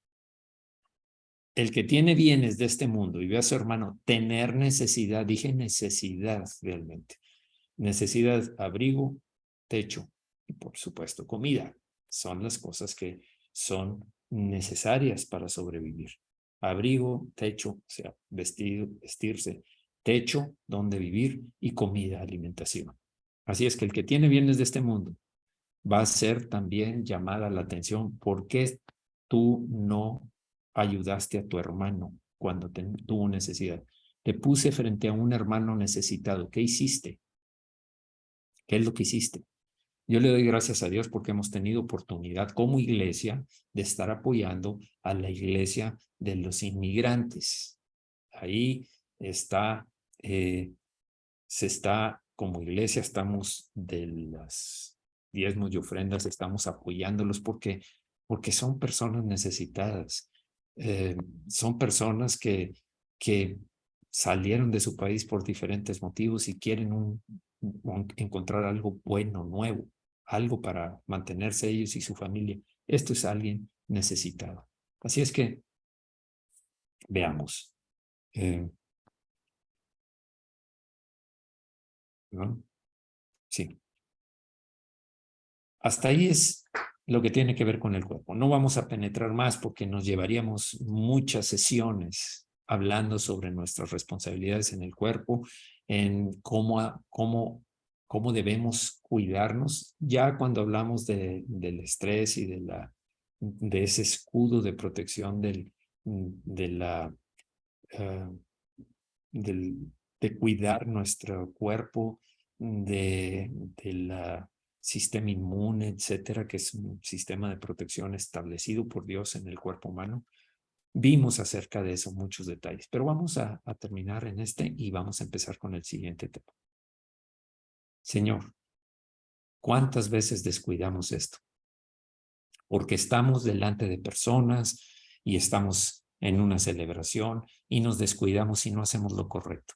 El que tiene bienes de este mundo y ve a su hermano tener necesidad, dije necesidad realmente, necesidad, abrigo, techo y por supuesto comida, son las cosas que son necesarias para sobrevivir. Abrigo, techo, o sea, vestirse, techo, donde vivir y comida, alimentación. Así es que el que tiene bienes de este mundo va a ser también llamada la atención. ¿Por qué tú no ayudaste a tu hermano cuando tuvo necesidad? Te puse frente a un hermano necesitado. ¿Qué hiciste? ¿Qué es lo que hiciste? Yo le doy gracias a Dios porque hemos tenido oportunidad como iglesia de estar apoyando a la iglesia de los inmigrantes. Ahí está, como iglesia, estamos de las diezmos y ofrendas, estamos apoyándolos porque son personas necesitadas. Son personas que salieron de su país por diferentes motivos y quieren encontrar algo bueno, nuevo, algo para mantenerse ellos y su familia. Esto es alguien necesitado. Así es que veamos. ¿No? Sí. Hasta ahí es lo que tiene que ver con el cuerpo. No vamos a penetrar más porque nos llevaríamos muchas sesiones hablando sobre nuestras responsabilidades en el cuerpo, en cómo debemos cuidarnos. Ya cuando hablamos del estrés y de ese escudo de protección de la ah, de cuidar nuestro cuerpo, del sistema inmune, etcétera, que es un sistema de protección establecido por Dios en el cuerpo humano. Vimos acerca de eso muchos detalles, pero vamos a terminar en este y vamos a empezar con el siguiente tema. Señor, ¿cuántas veces descuidamos esto? Porque estamos delante de personas y estamos en una celebración y nos descuidamos y no hacemos lo correcto.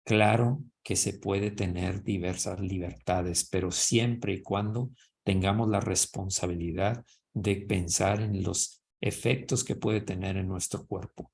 Claro que se puede tener diversas libertades, pero siempre y cuando tengamos la responsabilidad de pensar en los efectos que puede tener en nuestro cuerpo.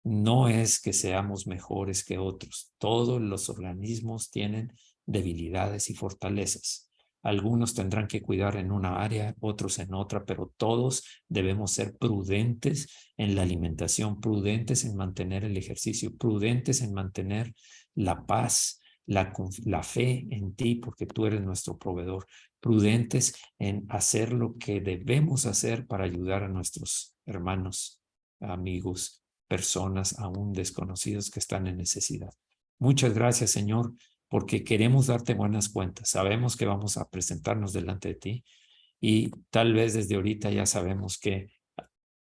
No es que seamos mejores que otros. Todos los organismos tienen debilidades y fortalezas. Algunos tendrán que cuidar en una área, otros en otra, pero todos debemos ser prudentes en la alimentación, prudentes en mantener el ejercicio, prudentes en mantener la paz, la fe en ti, porque tú eres nuestro proveedor, prudentes en hacer lo que debemos hacer para ayudar a nuestros hermanos, amigos, personas aún desconocidas que están en necesidad. Muchas gracias, Señor, porque queremos darte buenas cuentas. Sabemos que vamos a presentarnos delante de ti y tal vez desde ahorita ya sabemos que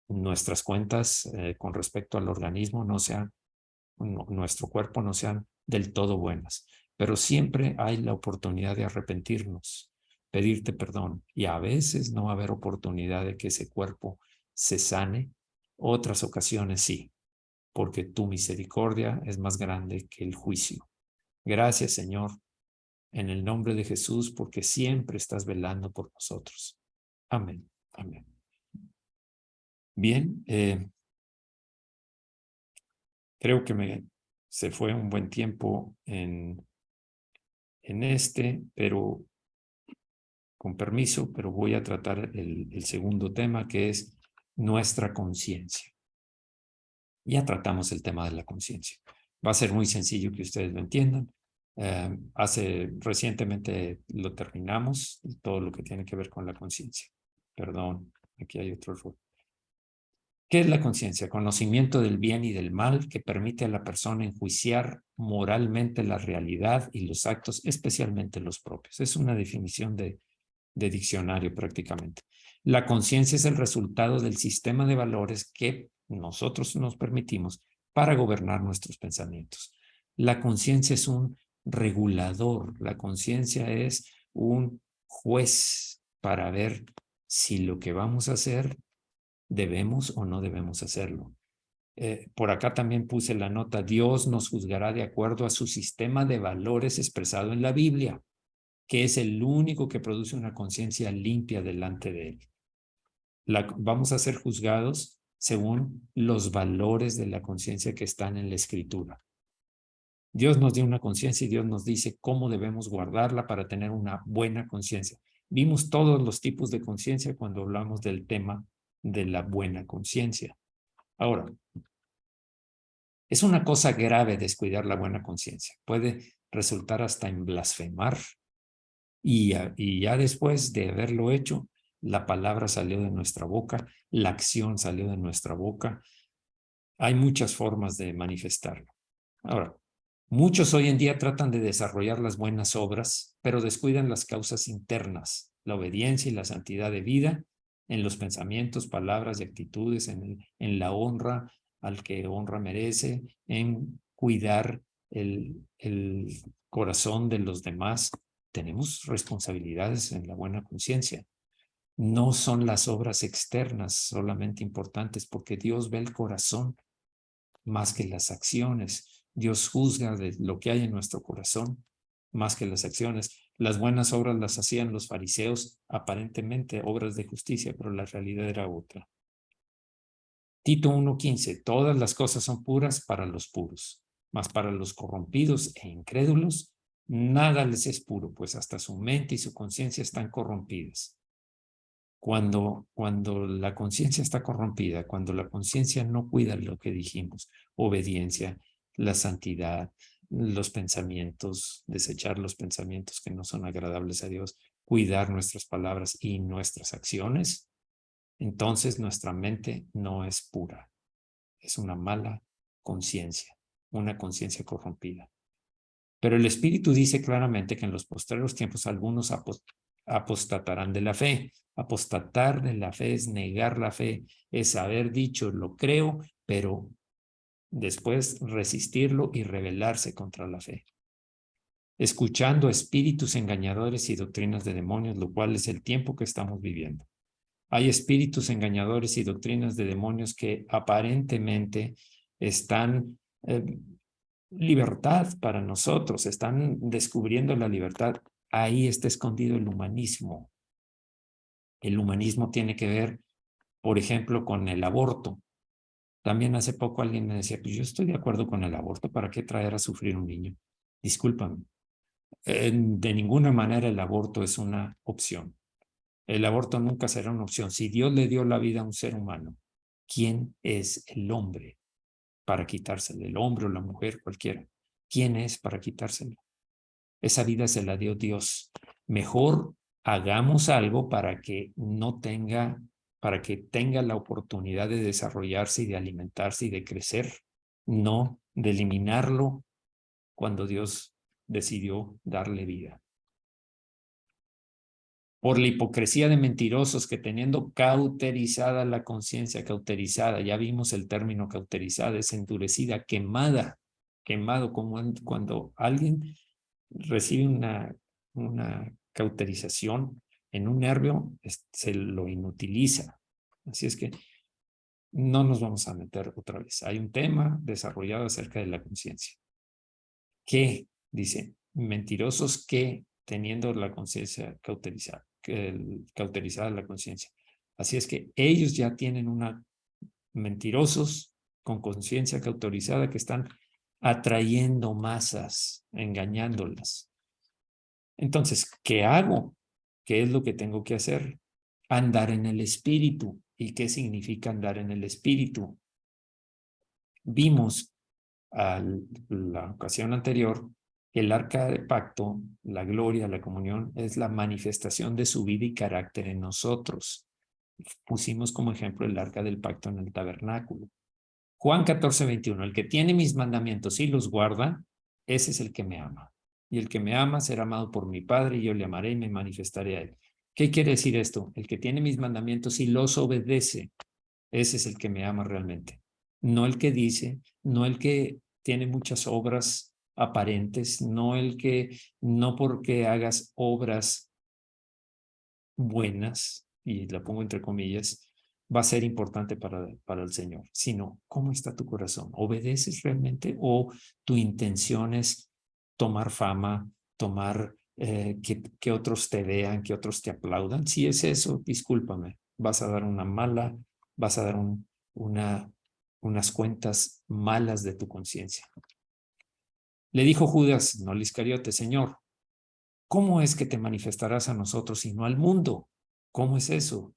nuestras cuentas con respecto al organismo no sean, nuestro cuerpo no sean del todo buenas, pero siempre hay la oportunidad de arrepentirnos, pedirte perdón y a veces no va a haber oportunidad de que ese cuerpo se sane, otras ocasiones sí, porque tu misericordia es más grande que el juicio. Gracias, Señor, en el nombre de Jesús, porque siempre estás velando por nosotros. Amén. Amén. Bien, creo que se fue un buen tiempo en este, pero con permiso, pero voy a tratar el segundo tema, que es nuestra conciencia. Ya tratamos el tema de la conciencia. Va a ser muy sencillo que ustedes lo entiendan. Recientemente lo terminamos, todo lo que tiene que ver con la conciencia. Perdón, aquí hay otro error. ¿Qué es la conciencia? Conocimiento del bien y del mal que permite a la persona enjuiciar moralmente la realidad y los actos, especialmente los propios. Es una definición de diccionario prácticamente. La conciencia es el resultado del sistema de valores que nosotros nos permitimos para gobernar nuestros pensamientos. La conciencia es un regulador, la conciencia es un juez para ver si lo que vamos a hacer debemos o no debemos hacerlo. Por acá también puse la nota, Dios nos juzgará de acuerdo a su sistema de valores expresado en la Biblia, que es el único que produce una conciencia limpia delante de él. Vamos a ser juzgados según los valores de la conciencia que están en la Escritura. Dios nos dio una conciencia y Dios nos dice cómo debemos guardarla para tener una buena conciencia. Vimos todos los tipos de conciencia cuando hablamos del tema de la buena conciencia. Ahora, es una cosa grave descuidar la buena conciencia. Puede resultar hasta en blasfemar. Y ya después de haberlo hecho, la palabra salió de nuestra boca, la acción salió de nuestra boca. Hay muchas formas de manifestarlo. Ahora, muchos hoy en día tratan de desarrollar las buenas obras, pero descuidan las causas internas, la obediencia y la santidad de vida en los pensamientos, palabras y actitudes, en la honra al que honra merece, en cuidar el corazón de los demás. Tenemos responsabilidades en la buena conciencia. No son las obras externas solamente importantes, porque Dios ve el corazón más que las acciones. Dios juzga de lo que hay en nuestro corazón más que las acciones. Las buenas obras las hacían los fariseos, aparentemente obras de justicia, pero la realidad era otra. Tito 1:15, todas las cosas son puras para los puros, mas para los corrompidos e incrédulos, nada les es puro, pues hasta su mente y su conciencia están corrompidas. Cuando la conciencia está corrompida, cuando la conciencia no cuida lo que dijimos, obediencia, la santidad, los pensamientos, desechar los pensamientos que no son agradables a Dios, cuidar nuestras palabras y nuestras acciones, entonces nuestra mente no es pura. Es una mala conciencia, una conciencia corrompida. Pero el Espíritu dice claramente que en los postreros tiempos algunos apostatarán de la fe. Apostatar de la fe es negar la fe, es haber dicho lo creo, pero después resistirlo y rebelarse contra la fe. Escuchando espíritus engañadores y doctrinas de demonios, lo cual es el tiempo que estamos viviendo. Hay espíritus engañadores y doctrinas de demonios que aparentemente están libertad para nosotros, están descubriendo la libertad. Ahí está escondido el humanismo. El humanismo tiene que ver, por ejemplo, con el aborto. También hace poco alguien me decía, pues yo estoy de acuerdo con el aborto, ¿para qué traer a sufrir un niño? Discúlpame. De ninguna manera el aborto es una opción. El aborto nunca será una opción. Si Dios le dio la vida a un ser humano, ¿quién es el hombre para quitárselo? El hombre o la mujer, cualquiera. ¿Quién es para quitárselo? Esa vida se la dio Dios. Mejor hagamos algo para que no tenga, para que tenga la oportunidad de desarrollarse y de alimentarse y de crecer, no de eliminarlo cuando Dios decidió darle vida. Por la hipocresía de mentirosos que teniendo cauterizada la conciencia, cauterizada, ya vimos el término cauterizada, es endurecida, quemada, quemado, como cuando alguien recibe una cauterización en un nervio, se lo inutiliza. Así es que no nos vamos a meter otra vez. Hay un tema desarrollado acerca de la conciencia. ¿Qué? Dice, mentirosos que teniendo la conciencia cauterizada, cauterizada la conciencia. Así es que ellos ya tienen mentirosos con conciencia cauterizada que están atrayendo masas, engañándolas. Entonces, ¿qué hago? ¿Qué es lo que tengo que hacer? Andar en el espíritu. ¿Y qué significa andar en el espíritu? Vimos a la ocasión anterior que el arca de pacto, la gloria, la comunión, es la manifestación de su vida y carácter en nosotros. Pusimos como ejemplo el arca del pacto en el tabernáculo. Juan 14:21, el que tiene mis mandamientos y los guarda, ese es el que me ama. Y el que me ama será amado por mi Padre y yo le amaré y me manifestaré a él. ¿Qué quiere decir esto? El que tiene mis mandamientos y los obedece, ese es el que me ama realmente. No el que dice, no el que tiene muchas obras aparentes, no porque hagas obras buenas, y la pongo entre comillas, va a ser importante para el Señor, sino cómo está tu corazón. ¿Obedeces realmente o tu intención es tomar fama, tomar que otros te vean, que otros te aplaudan? Si es eso, discúlpame, vas a dar vas a dar unas cuentas malas de tu conciencia. Le dijo Judas, no el Iscariote, Señor, ¿cómo es que te manifestarás a nosotros y no al mundo? ¿Cómo es eso?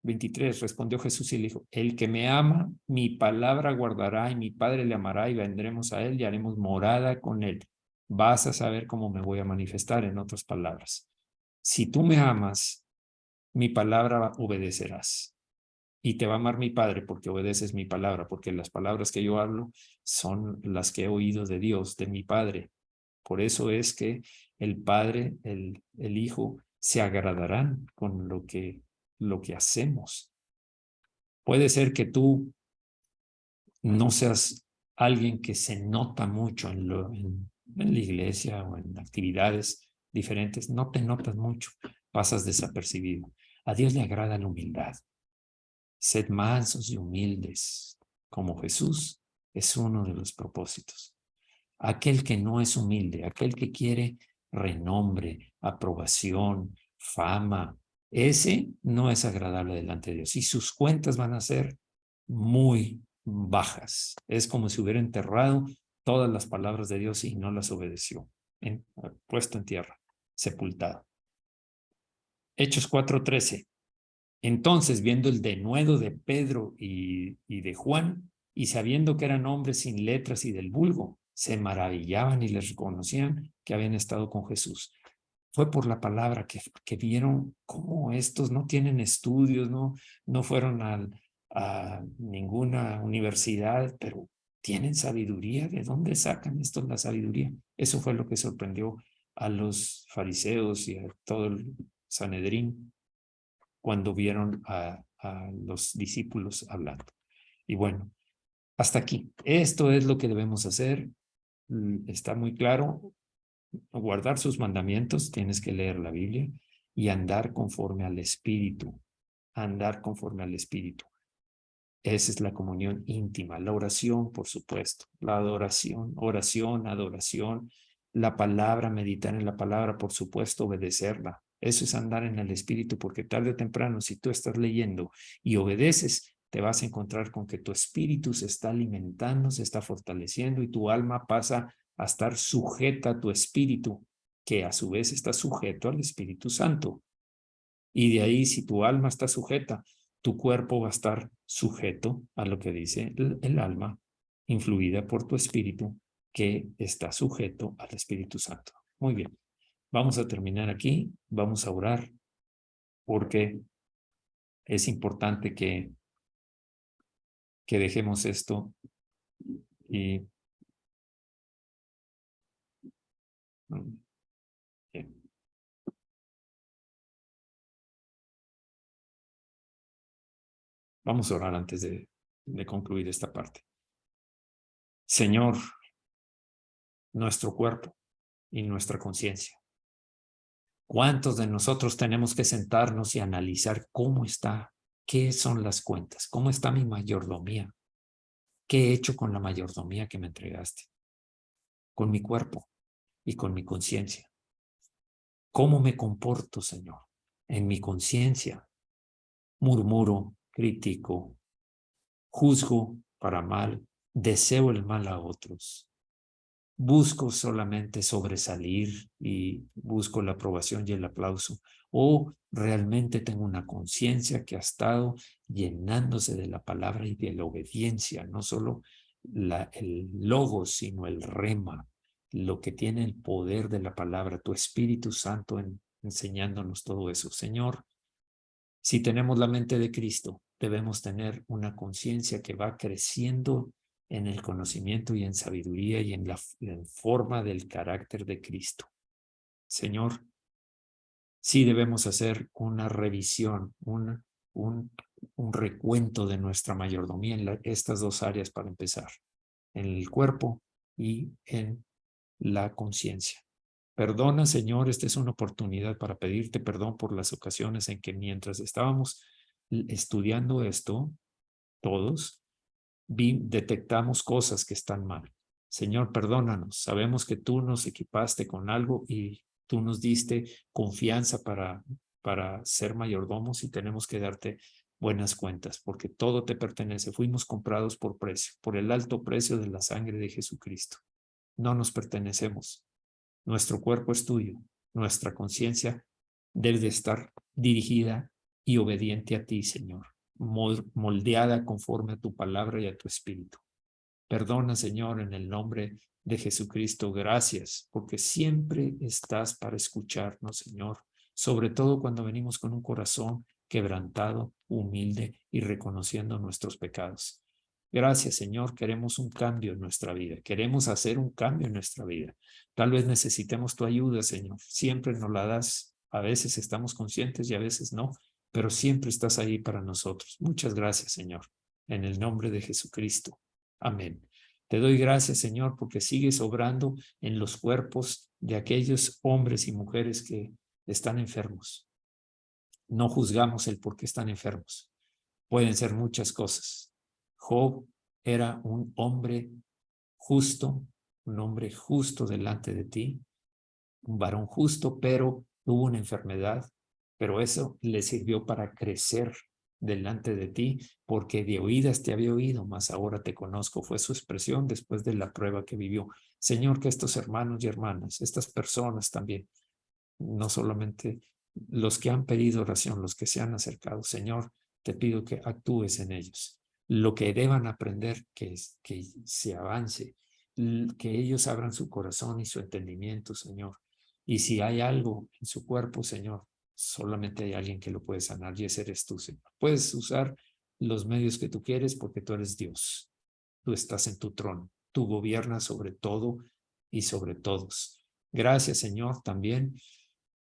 23, respondió Jesús y le dijo, el que me ama, mi palabra guardará y mi Padre le amará y vendremos a él y haremos morada con él. Vas a saber cómo me voy a manifestar, en otras palabras. Si tú me amas, mi palabra obedecerás. Y te va a amar mi Padre porque obedeces mi palabra, porque las palabras que yo hablo son las que he oído de Dios, de mi Padre. Por eso es que el Padre, el Hijo, se agradarán con lo que hacemos. Puede ser que tú no seas alguien que se nota mucho en la iglesia o en actividades diferentes, no te notas mucho, pasas desapercibido. A Dios le agrada la humildad. Sed mansos y humildes, como Jesús es uno de los propósitos. Aquel que no es humilde, aquel que quiere renombre, aprobación, fama, ese no es agradable delante de Dios y sus cuentas van a ser muy bajas. Es como si hubiera enterrado todas las palabras de Dios y no las obedeció, puesto en tierra, sepultado. Hechos 4:13. Entonces, viendo el denuedo de Pedro y de Juan, y sabiendo que eran hombres sin letras y del vulgo, se maravillaban y les reconocían que habían estado con Jesús. fue por la palabra que vieron cómo estos no tienen estudios, no fueron a ninguna universidad, pero tienen sabiduría. ¿De dónde sacan estos la sabiduría? Eso fue lo que sorprendió a los fariseos y a todo el Sanedrín cuando vieron a los discípulos hablando. Y bueno, hasta aquí. Esto es lo que debemos hacer. Está muy claro. Guardar sus mandamientos, tienes que leer la Biblia y andar conforme al Espíritu. Andar conforme al Espíritu. Esa es la comunión íntima, la oración, por supuesto, la adoración, oración, adoración, la palabra, meditar en la palabra, por supuesto, obedecerla. Eso es andar en el Espíritu, porque tarde o temprano, si tú estás leyendo y obedeces, te vas a encontrar con que tu espíritu se está alimentando, se está fortaleciendo y tu alma pasa a estar sujeta a tu espíritu, que a su vez está sujeto al Espíritu Santo. Y de ahí, si tu alma está sujeta, tu cuerpo va a estar sujeto a lo que dice el alma, influida por tu espíritu, que está sujeto al Espíritu Santo. Muy bien, vamos a terminar aquí, vamos a orar, porque es importante que dejemos esto y bien. Vamos a orar antes de concluir esta parte. Señor, nuestro cuerpo y nuestra conciencia. ¿Cuántos de nosotros tenemos que sentarnos y analizar cómo está, qué son las cuentas, cómo está mi mayordomía, qué he hecho con la mayordomía que me entregaste, con mi cuerpo y con mi conciencia? ¿Cómo me comporto, Señor, en mi conciencia? Murmuro, critico, juzgo para mal, deseo el mal a otros. Busco solamente sobresalir y busco la aprobación y el aplauso, o realmente tengo una conciencia que ha estado llenándose de la palabra y de la obediencia, no solo el logos, sino el rema, lo que tiene el poder de la palabra, tu Espíritu Santo enseñándonos todo eso. Señor, si tenemos la mente de Cristo, debemos tener una conciencia que va creciendo en el conocimiento y en sabiduría y en forma del carácter de Cristo. Señor, sí debemos hacer una revisión, un recuento de nuestra mayordomía en estas dos áreas para empezar, en el cuerpo y en la conciencia. Perdona, Señor, esta es una oportunidad para pedirte perdón por las ocasiones en que mientras estábamos estudiando esto, todos, detectamos cosas que están mal. Señor, perdónanos. Sabemos que tú nos equipaste con algo y tú nos diste confianza para ser mayordomos y tenemos que darte buenas cuentas porque todo te pertenece. Fuimos comprados por precio, por el alto precio de la sangre de Jesucristo. No nos pertenecemos. Nuestro cuerpo es tuyo. Nuestra conciencia debe de estar dirigida y obediente a ti, Señor, moldeada conforme a tu palabra y a tu espíritu. Perdona, Señor, en el nombre de Jesucristo. Gracias, porque siempre estás para escucharnos, Señor, sobre todo cuando venimos con un corazón quebrantado, humilde y reconociendo nuestros pecados. Gracias, Señor. Queremos un cambio en nuestra vida. Queremos hacer un cambio en nuestra vida. Tal vez necesitemos tu ayuda, Señor. Siempre nos la das. A veces estamos conscientes y a veces no, pero siempre estás ahí para nosotros. Muchas gracias, Señor. En el nombre de Jesucristo. Amén. Te doy gracias, Señor, porque sigues obrando en los cuerpos de aquellos hombres y mujeres que están enfermos. No juzgamos el por qué están enfermos. Pueden ser muchas cosas. Job era un hombre justo delante de ti, un varón justo, pero tuvo una enfermedad, pero eso le sirvió para crecer delante de ti, porque de oídas te había oído, mas ahora te conozco. Fue su expresión después de la prueba que vivió. Señor, que estos hermanos y hermanas, estas personas también, no solamente los que han pedido oración, los que se han acercado, Señor, te pido que actúes en ellos. Lo que deban aprender, que se avance, que ellos abran su corazón y su entendimiento, Señor, Y si hay algo en su cuerpo, Señor, solamente hay alguien que lo puede sanar y ese eres tú, Señor. Puedes usar los medios que tú quieres porque tú eres Dios. Tú estás en tu trono. Tú gobiernas sobre todo y sobre todos. Gracias, Señor, también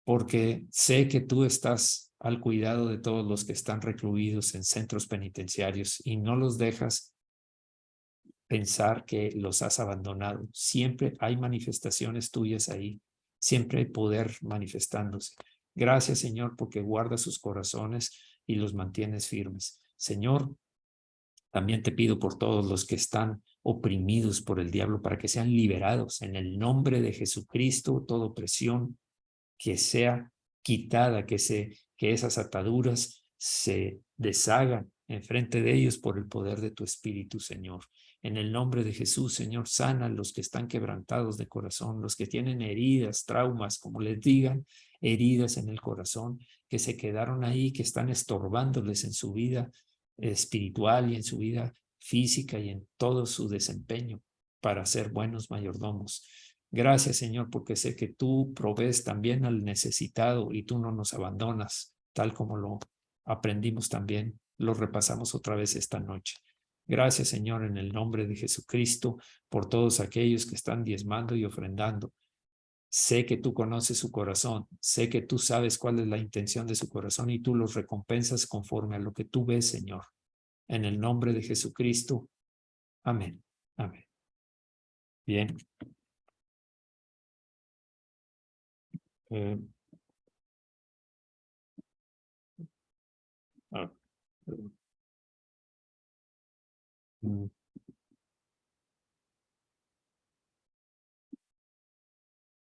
porque sé que tú estás al cuidado de todos los que están recluidos en centros penitenciarios y no los dejas pensar que los has abandonado. Siempre hay manifestaciones tuyas ahí, siempre hay poder manifestándose. Gracias, Señor, porque guardas sus corazones y los mantienes firmes. Señor, también te pido por todos los que están oprimidos por el diablo para que sean liberados en el nombre de Jesucristo, toda opresión que sea quitada, que esas ataduras se deshagan enfrente de ellos por el poder de tu Espíritu, Señor. En el nombre de Jesús, Señor, sana a los que están quebrantados de corazón, los que tienen heridas, traumas, como les digan, heridas en el corazón, que se quedaron ahí, que están estorbándoles en su vida espiritual y en su vida física y en todo su desempeño para ser buenos mayordomos. Gracias, Señor, porque sé que tú provees también al necesitado y tú no nos abandonas, tal como lo aprendimos también, lo repasamos otra vez esta noche. Gracias, Señor, en el nombre de Jesucristo, por todos aquellos que están diezmando y ofrendando. Sé que tú conoces su corazón, sé que tú sabes cuál es la intención de su corazón y tú los recompensas conforme a lo que tú ves, Señor. En el nombre de Jesucristo. Amén. Amén. Bien. Eh, ah,